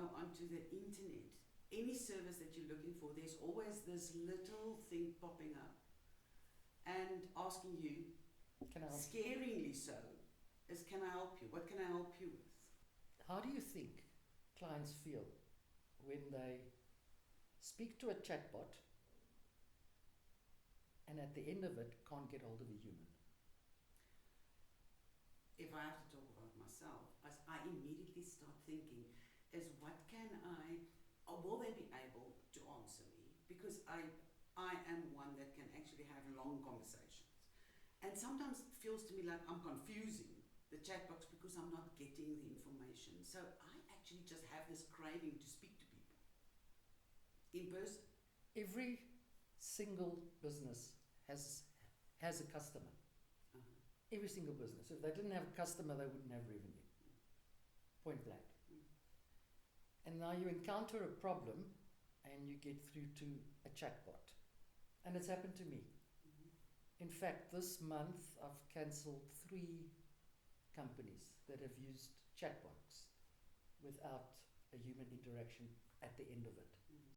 go onto the internet, any service that you're looking for, there's always this little thing popping up and asking you, Can I help? scaringly so, is can I help you? What can I help you with? How do you think clients feel when they speak to a chatbot and at the end of it can't get hold of a human? If I have to talk about myself, as I immediately start thinking is what can I, or will they be able to answer me? Because I am one that can actually have long conversations. And sometimes it feels to me like I'm confusing the chat box because I'm not getting the information. So I actually just have this craving to speak to people in person. Every single business has a customer. Uh-huh. Every single business. If they didn't have a customer, they wouldn't have revenue. Point blank. Mm. And now you encounter a problem and you get through to a chatbot. And it's happened to me. Mm-hmm. In fact, this month I've cancelled 3 companies that have used chatbots without a human interaction at the end of it.